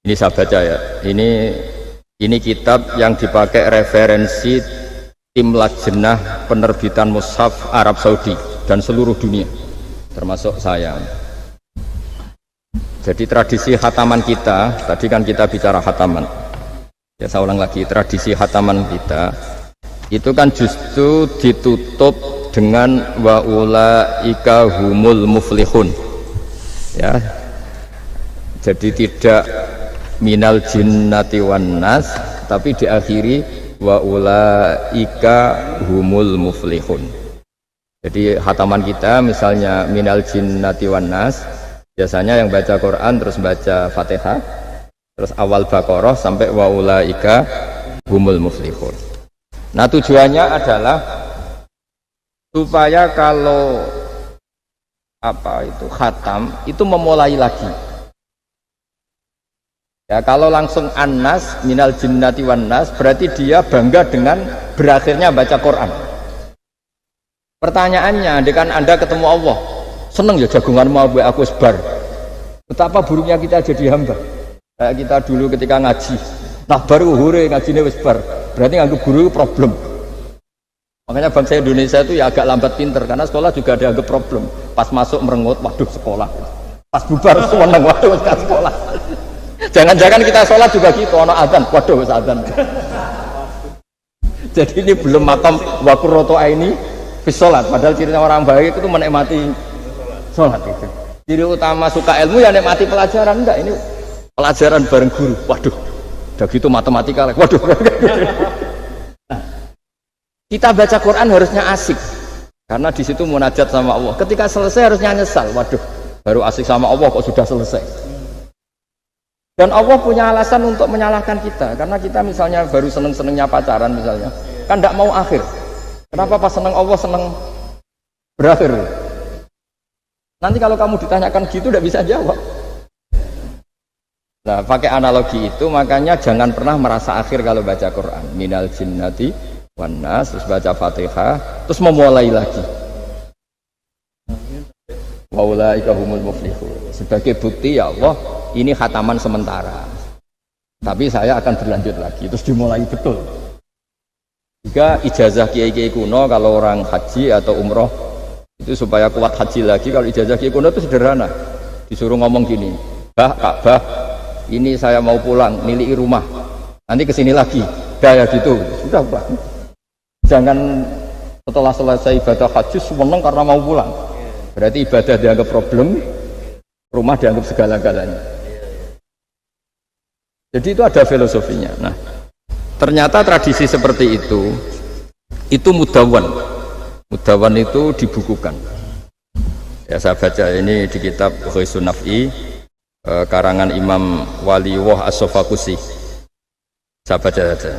Ini saya baca ya. Ini kitab yang dipakai referensi tim lajnah penerbitan mushaf Arab Saudi dan seluruh dunia, termasuk saya. Jadi tradisi khataman kita, tadi kan kita bicara khataman. Ya saya ulang lagi, tradisi khataman kita itu kan justru ditutup dengan wa ulaika humul muflihun. Ya. Jadi tidak minal jinnati wan nas, tapi diakhiri wa ulaika humul muflihun. Jadi khataman kita misalnya minal jinnati wan nas, biasanya yang baca Quran terus baca Fatihah, terus awal Baqarah sampai wa ulaika humul muflihun. Nah tujuannya adalah supaya kalau khatam itu memulai lagi. Ya kalau langsung an-nas minal jinnati wan nas berarti dia bangga dengan berakhirnya baca Quran. Pertanyaannya, dengan Anda ketemu Allah, seneng ya jagunganmu aku sebar. Betapa buruknya kita jadi hamba. Kayak kita dulu ketika ngaji, Nah baru hure ngajine wis bar. Berarti nganggep guru itu problem. Makanya bangsa Indonesia itu ya agak lambat pinter karena sekolah juga dianggap problem. Pas masuk merengut, waduh sekolah. Pas bubar seneng, waduh wis sekolah. Jangan-jangan kita sholat juga gitu, ono adzan, waduh wis adzan. Jadi ini belum makam wakurroto ini bis sholat. Padahal cirinya orang baik itu menikmati sholat itu. Ciri utama suka ilmu ya nikmati pelajaran. Enggak, ini pelajaran bareng guru. Waduh, udah gitu matematika lagi. Waduh. Nah, kita baca Quran harusnya asik karena di situ munajat sama Allah. Ketika selesai harusnya nyesal. Waduh, baru asik sama Allah kok sudah selesai. Dan Allah punya alasan untuk menyalahkan kita karena kita misalnya baru seneng-senengnya pacaran misalnya kan tidak mau akhir. Kenapa pas seneng Allah seneng berakhir? Nanti kalau kamu ditanyakan gitu tidak bisa jawab. Nah pakai analogi itu makanya jangan pernah merasa akhir kalau baca Quran. Minal jinnati wan nas, terus baca Fatihah terus memulai lagi. Wa ulaika humul muflihun. Sebagai bukti ya Allah ini khataman sementara tapi saya akan berlanjut lagi terus dimulai betul. Jika ijazah kiai-kiai kuno kalau orang haji atau umroh itu supaya kuat haji lagi, kalau ijazah kiai kuno itu sederhana, disuruh ngomong gini, bah Ka'bah ini saya mau pulang miliki rumah nanti kesini lagi daya gitu sudah Pak. Jangan setelah selesai ibadah haji seneng karena mau pulang, berarti ibadah dianggap problem, rumah dianggap segala-galanya. Jadi itu ada filosofinya. Nah, ternyata tradisi seperti itu mudawwan. Mudawwan itu dibukukan. Ya saya baca ini di kitab Ghisun Naf'i karangan Imam Waliwah As-Sofakusi. Saya baca saja.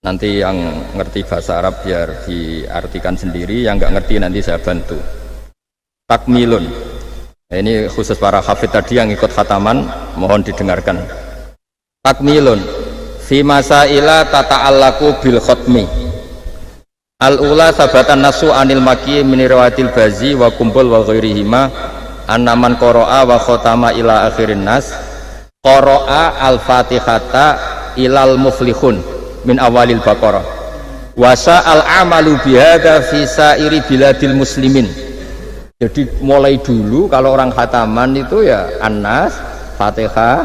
Nanti yang ngerti bahasa Arab biar diartikan sendiri, yang nggak ngerti nanti saya bantu. Takmilun. Nah, ini khusus para hafid tadi yang ikut khataman, mohon didengarkan. Takmilun fi masaila tata'allaku bil khotmi. Al-ula sabatan nasu anil maki min riwayatil bazi wa kumpul wa ghairihima annaman qara'a wa khotama ila akhirin nas qara'a al-fatihata ilal muflihun min awalil baqarah wasa al-amalu bihada fi sa'iri biladil muslimin. Jadi mulai dulu kalau orang khataman itu ya An-Nas, Fatihah,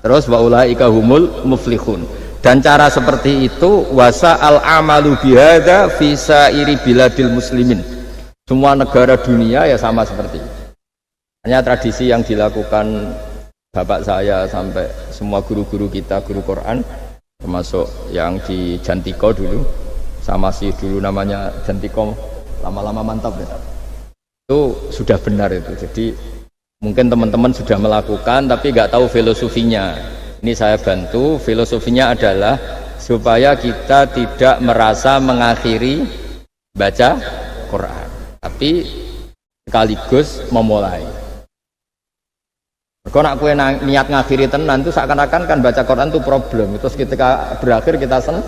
terus wa ulaika humul muflihun. Dan cara seperti itu wasa al-amalu bihada fi sa'iri biladil muslimin. Semua negara dunia ya sama seperti itu. Hanya tradisi yang dilakukan bapak saya sampai semua guru-guru kita, guru Quran, termasuk yang di Jantiko dulu, sama si dulu namanya Jantiko, lama-lama mantap ya. Itu sudah benar itu. Jadi mungkin teman-teman sudah melakukan tapi nggak tahu filosofinya. Ini saya bantu. Filosofinya adalah supaya kita tidak merasa mengakhiri baca Quran, tapi sekaligus memulai. Kalau nak kue niat ngakhiri tenan itu seakan-akan kan baca Quran itu problem. Terus ketika berakhir kita senang.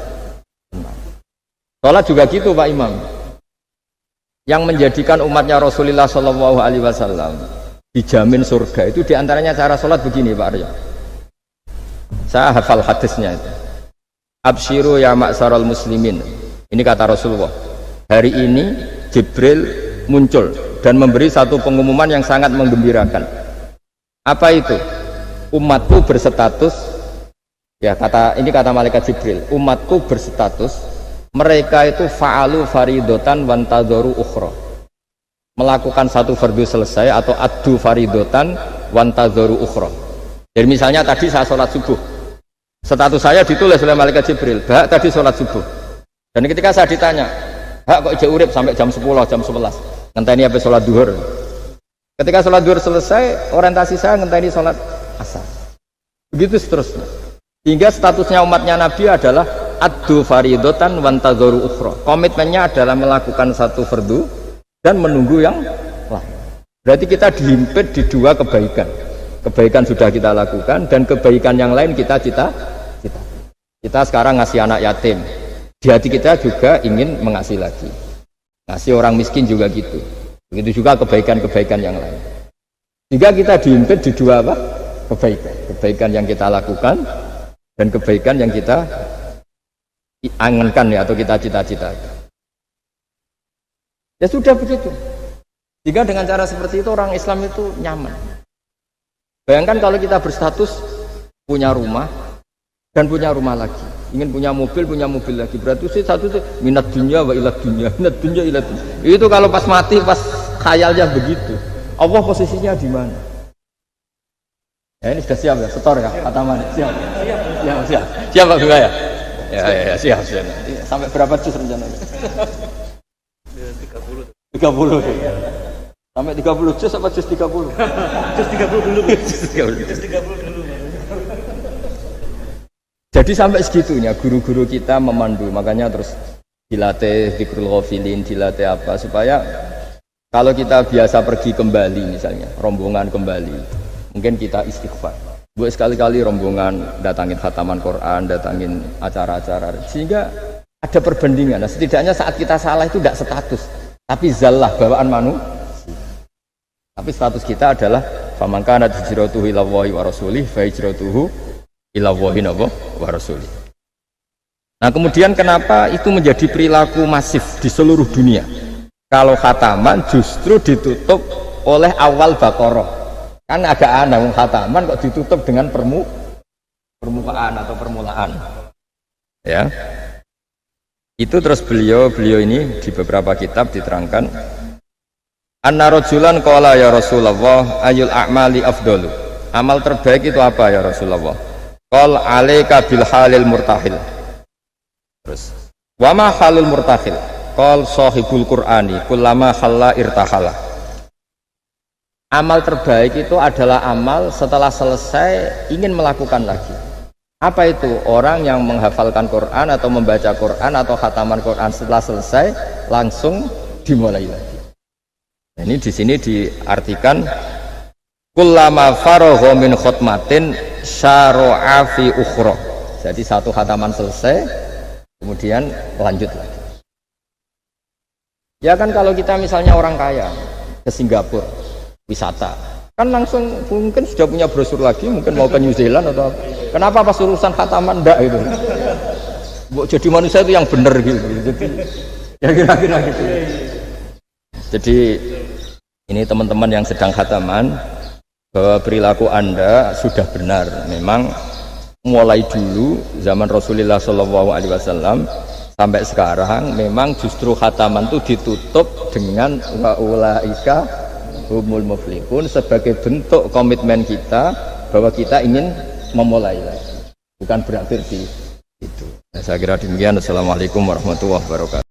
Sholat juga gitu Pak Imam. Yang menjadikan umatnya Rasulullah Shallallahu Alaihi Wasallam dijamin surga itu diantaranya cara sholat begini Pak Arya. Saya hafal hadisnya itu. Absyiru ya ma'syaral muslimin. Ini kata Rasulullah. Hari ini Jibril muncul dan memberi satu pengumuman yang sangat menggembirakan. Apa itu? Umatku berstatus. Ya ini kata malaikat Jibril. Umatku berstatus. Mereka itu fa'alu faridotan wantadoru ukhra, melakukan satu fardu selesai atau addu faridotan wantadoru ukhra. Jadi misalnya tadi saya sholat subuh, status saya ditulis oleh malaikat Jibril, Hak tadi sholat subuh. Dan ketika saya ditanya, Hak kok ijek urip sampai jam 10, jam 11 ngenteni habis sholat duhur. Ketika sholat duhur selesai, orientasi saya ngenteni sholat asar. Begitu seterusnya. Hingga statusnya umatnya Nabi adalah addu faridotan wantazoru ukhra. Komitmennya adalah melakukan satu fardu dan menunggu yang lain. Berarti kita dihimpit di dua kebaikan. Kebaikan sudah kita lakukan dan kebaikan yang lain kita sekarang ngasih anak yatim. Di hati kita juga ingin mengasih lagi. Ngasih orang miskin juga gitu. Begitu juga kebaikan-kebaikan yang lain. Jika kita dihimpit di dua apa? Kebaikan yang kita lakukan dan kebaikan yang kita angankan ya, atau kita cita-citakan. Ya sudah begitu. Jika dengan cara seperti itu orang Islam itu nyaman. Bayangkan kalau kita berstatus punya rumah dan punya rumah lagi, ingin punya mobil lagi, berarti satu itu minat dunia wa ilat dunia, minat dunia ilat dunia. Itu kalau pas mati, pas khayalnya begitu, Allah posisinya di mana? Ya ini sudah siap ya, setor ya, kata mana? Siap Pak Bunga ya? Ya siap. Sampai berapa juz rencananya? 30 ya. Sampai 30 juz apa juz 30? Juz 30 dulu. Juz 30 dulu. Jadi sampai segitunya guru-guru kita memandu, makanya terus dilatih dzikrul ghafilin, dilatih apa supaya kalau kita biasa pergi kembali misalnya, rombongan kembali, mungkin kita istighfar. Buat sekali-kali rombongan datangin khataman Quran, datangin acara-acara, sehingga ada perbandingan. Nah, setidaknya saat kita salah itu tidak status, tapi zallah, bawaan manusia. Tapi status kita adalah faman kana hijratuhu ila Allahi wa rasulih fa hijratuhu ila Allahi wa rasulih. Nah, kemudian kenapa itu menjadi perilaku masif di seluruh dunia? Kalau khataman justru ditutup oleh awal Baqarah. Kan agak aneh khataman kok ditutup dengan permukaan atau permulaan. Ya. Itu terus beliau ini di beberapa kitab diterangkan anna rajulan qala ya Rasulullah ayul a'mali afdalu. Amal terbaik itu apa ya Rasulullah? Qal alaika bil halil murtahil. Terus wa ma halul murtahil? Qal sahibul qur'ani kullama halla irtahala. Amal terbaik itu adalah amal setelah selesai ingin melakukan lagi. Apa itu? Orang yang menghafalkan Quran atau membaca Quran atau khataman Quran setelah selesai langsung dimulai lagi. Nah, ini di sini diartikan kullama faragha min khutmatin syara'a fi ukhra. Jadi satu khataman selesai kemudian lanjut lagi. Ya kan kalau kita misalnya orang kaya ke Singapura wisata, kan langsung mungkin sudah punya brosur lagi, mungkin mau ke New Zealand atau apa. Kenapa pas urusan khataman ndak itu? Jadi manusia itu yang benar gitu. Jadi ya kira-kira gitu. Jadi ini teman-teman yang sedang khataman, bahwa perilaku Anda sudah benar. Memang mulai dulu zaman Rasulullah SAW sampai sekarang memang justru khataman itu ditutup dengan wa ulaika humul muflihun sebagai bentuk komitmen kita bahwa kita ingin memulai lagi, bukan berakhir di itu. Nah, saya kira demikian. Assalamualaikum warahmatullahi wabarakatuh.